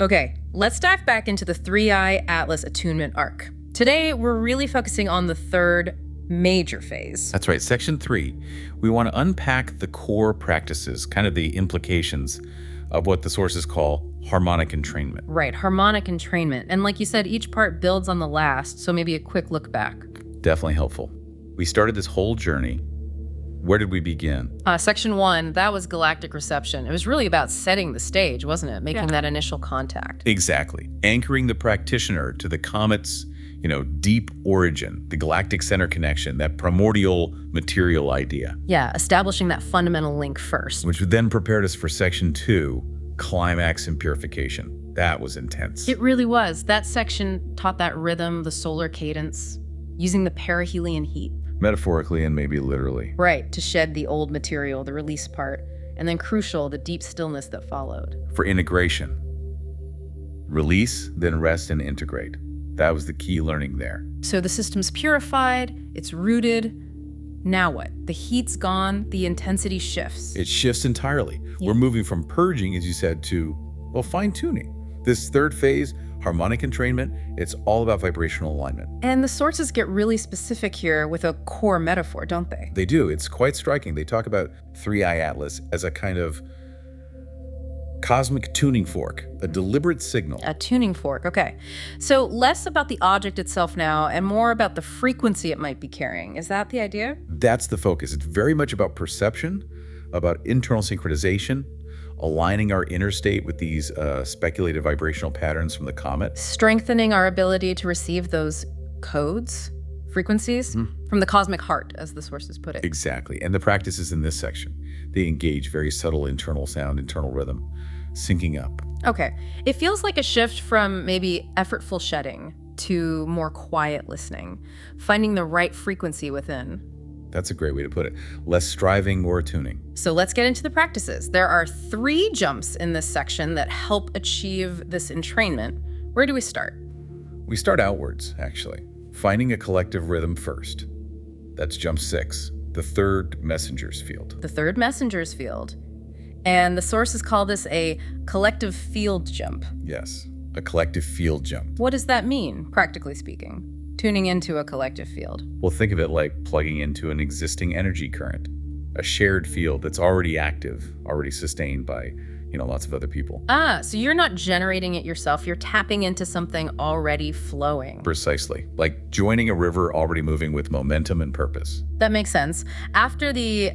Okay, let's dive back into the 3i Atlas attunement arc. Today, we're really focusing on the third major phase. That's right. Section 3, we want to unpack the core practices, kind of the implications of what the sources call harmonic entrainment. Right, harmonic entrainment. And like you said, each part builds on the last, so maybe a quick look back. Definitely helpful. We started this whole journey. Where did we begin? Section 1, that was galactic reception. It was really about setting the stage, wasn't it? Making that initial contact. Exactly. Anchoring the practitioner to the comet's, deep origin, the galactic center connection, that primordial material idea. Yeah, establishing that fundamental link first. Which then prepared us for Section 2, climax and purification. That was intense. It really was. That section taught that rhythm, the solar cadence, using the perihelion heat. Metaphorically and maybe literally. Right, to shed the old material, the release part, and then crucial, the deep stillness that followed. For integration. Release, then rest and integrate. That was the key learning there. So the system's purified, it's rooted. Now what? The heat's gone, the intensity shifts. It shifts entirely. Yeah. We're moving from purging, as you said, to, fine-tuning. This third phase, harmonic entrainment, it's all about vibrational alignment. And the sources get really specific here with a core metaphor, don't they? They do. It's quite striking. They talk about 3i Atlas as a kind of cosmic tuning fork, a deliberate signal. A tuning fork, okay. So less about the object itself now and more about the frequency it might be carrying. Is that the idea? That's the focus. It's very much about perception, about internal synchronization, aligning our inner state with these speculative vibrational patterns from the comet. Strengthening our ability to receive those codes, frequencies, from the cosmic heart, as the sources put it. Exactly. And the practices in this section, they engage very subtle internal sound, internal rhythm, syncing up. Okay. It feels like a shift from maybe effortful shedding to more quiet listening, finding the right frequency within. That's a great way to put it. Less striving, more attuning. So let's get into the practices. There are 3 jumps in this section that help achieve this entrainment. Where do we start? We start outwards, actually. Finding a collective rhythm first. That's jump 6, the third messenger's field. The third messenger's field. And the sources call this a collective field jump. Yes, a collective field jump. What does that mean, practically speaking? Tuning into a collective field. Well, think of it like plugging into an existing energy current, a shared field that's already active, already sustained by, lots of other people. So you're not generating it yourself, you're tapping into something already flowing. Precisely, like joining a river already moving with momentum and purpose. That makes sense. After the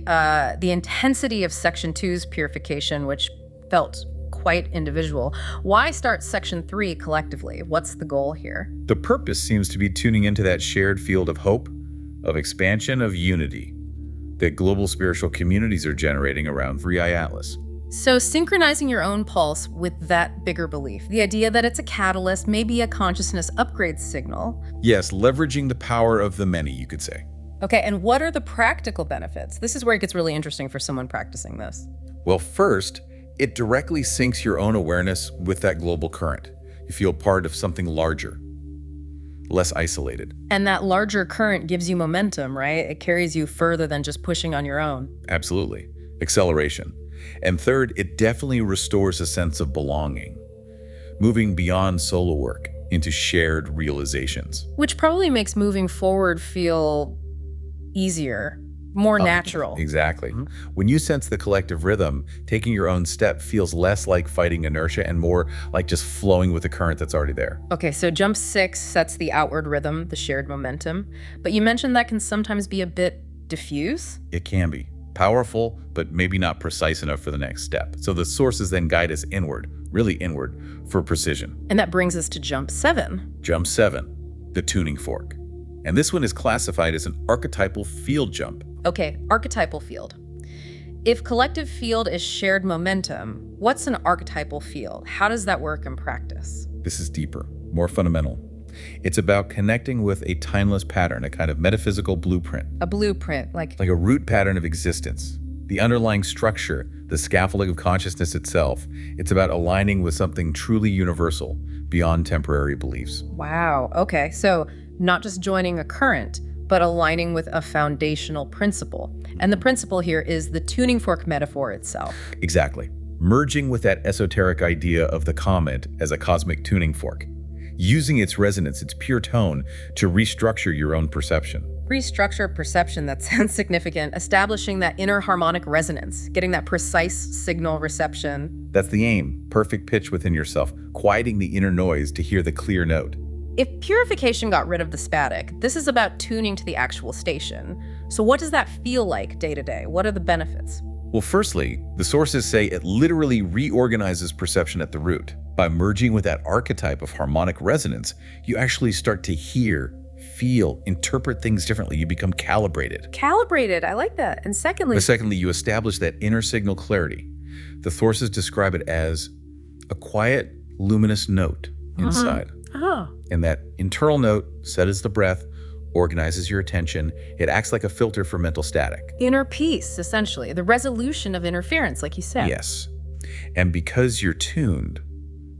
intensity of Section 2's purification, which felt quite individual, why start Section 3 collectively? What's the goal here? The purpose seems to be tuning into that shared field of hope, of expansion, of unity that global spiritual communities are generating around 3i Atlas. So synchronizing your own pulse with that bigger belief, the idea that it's a catalyst, maybe a consciousness upgrade signal. Yes, leveraging the power of the many, you could say. Okay, and what are the practical benefits? This is where it gets really interesting for someone practicing this. Well, first, it directly syncs your own awareness with that global current. You feel part of something larger, less isolated. And that larger current gives you momentum, right? It carries you further than just pushing on your own. Absolutely. Acceleration. And third, it definitely restores a sense of belonging, moving beyond solo work into shared realizations. Which probably makes moving forward feel easier, more natural. Exactly. When you sense the collective rhythm, taking your own step feels less like fighting inertia and more like just flowing with the current that's already there. Okay, so jump 6 sets the outward rhythm, the shared momentum. But you mentioned that can sometimes be a bit diffuse? It can be. Powerful, but maybe not precise enough for the next step. So the sources then guide us inward, really inward, for precision. And that brings us to jump 7. Jump 7, the tuning fork. And this one is classified as an archetypal field jump. Okay, archetypal field. If collective field is shared momentum, what's an archetypal field? How does that work in practice? This is deeper, more fundamental. It's about connecting with a timeless pattern, a kind of metaphysical blueprint. A blueprint, like a root pattern of existence. The underlying structure, the scaffolding of consciousness itself. It's about aligning with something truly universal, beyond temporary beliefs. Wow, okay. So not just joining a current, but aligning with a foundational principle. And the principle here is the tuning fork metaphor itself. Exactly. merging with that esoteric idea of the comet as a cosmic tuning fork, using its resonance, its pure tone, to restructure your own perception. Restructure perception, that sounds significant. Establishing that inner harmonic resonance, getting that precise signal reception. That's the aim, perfect pitch within yourself, quieting the inner noise to hear the clear note. If purification got rid of the static, this is about tuning to the actual station. So what does that feel like day to day? What are the benefits? Well, firstly, the sources say it literally reorganizes perception at the root. By merging with that archetype of harmonic resonance, you actually start to hear, feel, interpret things differently. You become calibrated. Calibrated, I like that. And secondly, You establish that inner signal clarity. The sources describe it as a quiet, luminous note inside. oh, And that internal note, set as the breath, organizes your attention. It acts like a filter for mental static. inner peace, essentially, the resolution of interference, like you said. Yes. And because you're tuned,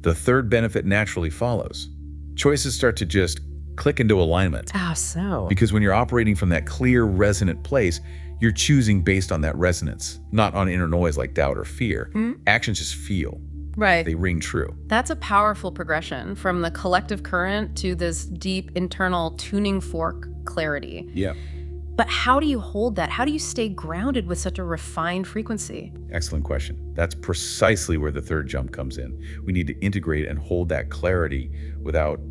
the third benefit naturally follows. Choices start to just click into alignment. How so? Because when you're operating from that clear, resonant place, you're choosing based on that resonance, not on inner noise like doubt or fear. Actions just feel. Right. They ring true. That's a powerful progression from the collective current to this deep internal tuning fork clarity. Yeah. But how do you hold that? How do you stay grounded with such a refined frequency? Excellent question. That's precisely where the third jump comes in. We need to integrate and hold that clarity without,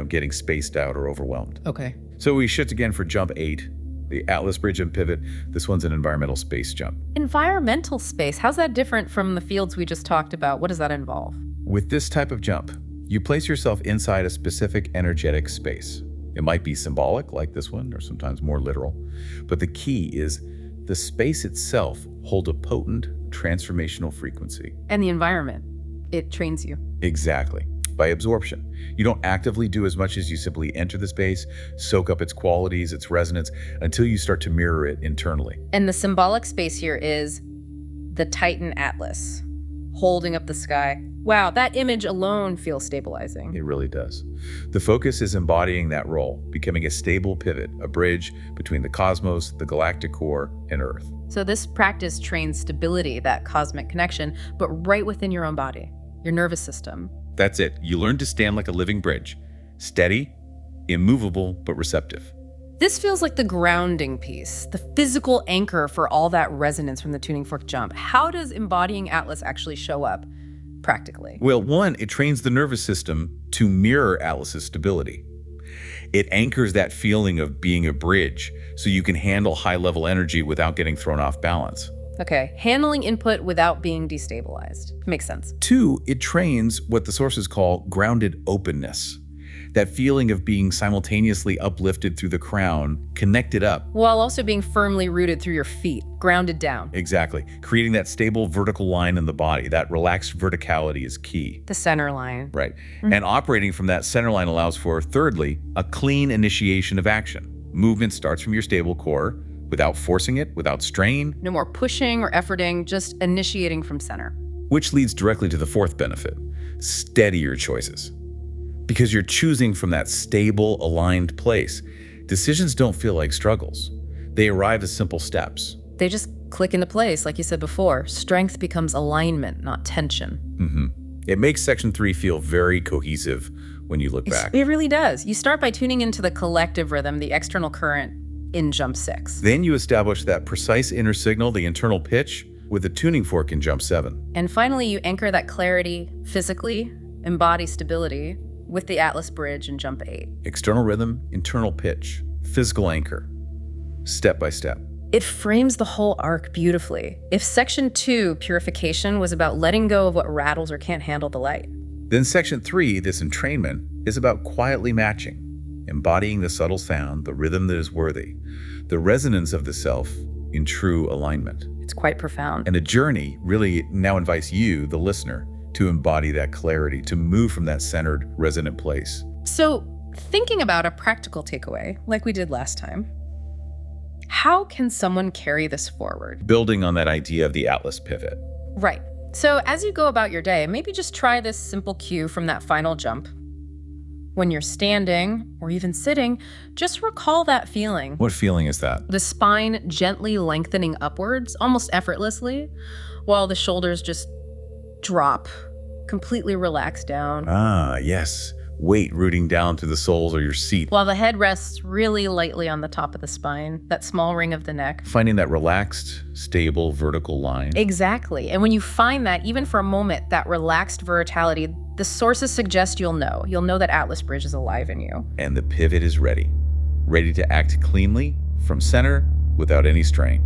getting spaced out or overwhelmed. Okay. So we shift again for jump 8, the Atlas Bridge and Pivot. This one's an environmental space jump. Environmental space, how's that different from the fields we just talked about? What does that involve? With this type of jump, you place yourself inside a specific energetic space. It might be symbolic, like this one, or sometimes more literal. But the key is the space itself holds a potent transformational frequency. And the environment, it trains you. Exactly. By absorption. You don't actively do as much as you simply enter the space, soak up its qualities, its resonance, until you start to mirror it internally. And the symbolic space here is the Titan Atlas, holding up the sky. Wow, that image alone feels stabilizing. It really does. The focus is embodying that role, becoming a stable pivot, a bridge between the cosmos, the galactic core, and Earth. So this practice trains stability, that cosmic connection, but right within your own body, your nervous system. That's it. You learn to stand like a living bridge, steady, immovable, but receptive. This feels like the grounding piece, the physical anchor for all that resonance from the tuning fork jump. How does embodying Atlas actually show up practically? Well, one, it trains the nervous system to mirror Atlas's stability. It anchors that feeling of being a bridge so you can handle high-level energy without getting thrown off balance. Okay, handling input without being destabilized. Makes sense. Two, it trains what the sources call grounded openness. That feeling of being simultaneously uplifted through the crown, connected up. While also being firmly rooted through your feet, grounded down. Exactly. Creating that stable vertical line in the body. That relaxed verticality is key. The center line. Right. And operating from that center line allows for, thirdly, a clean initiation of action. Movement starts from your stable core, without forcing it, without strain. No more pushing or efforting, just initiating from center. Which leads directly to the fourth benefit, steadier choices. Because you're choosing from that stable, aligned place, decisions don't feel like struggles. They arrive as simple steps. They just click into place, like you said before. Strength becomes alignment, not tension. It makes Section 3 feel very cohesive when you look back. It really does. You start by tuning into the collective rhythm, the external current in jump 6. Then you establish that precise inner signal, the internal pitch, with the tuning fork in jump 7. And finally, you anchor that clarity physically, embody stability with the Atlas Bridge in jump 8. External rhythm, internal pitch, physical anchor, step by step. It frames the whole arc beautifully. If Section 2, purification, was about letting go of what rattles or can't handle the light. Then Section 3, this entrainment, is about quietly matching, embodying the subtle sound, the rhythm that is worthy, the resonance of the self in true alignment. It's quite profound. And the journey really now invites you, the listener, to embody that clarity, to move from that centered, resonant place. So, thinking about a practical takeaway, like we did last time, how can someone carry this forward? Building on that idea of the Atlas pivot. Right. So, as you go about your day, maybe just try this simple cue from that final jump. When you're standing or even sitting, just recall that feeling. What feeling is that? The spine gently lengthening upwards, almost effortlessly, while the shoulders just drop, completely relax down, Ah, yes. Weight rooting down to the soles of your seat. while the head rests really lightly on the top of the spine, that small ring of the neck. Finding that relaxed, stable, vertical line. Exactly. And when you find that, even for a moment, that relaxed verticality, the sources suggest you'll know. You'll know that Atlas Bridge is alive in you. And the pivot is ready. Ready to act cleanly, from center, without any strain.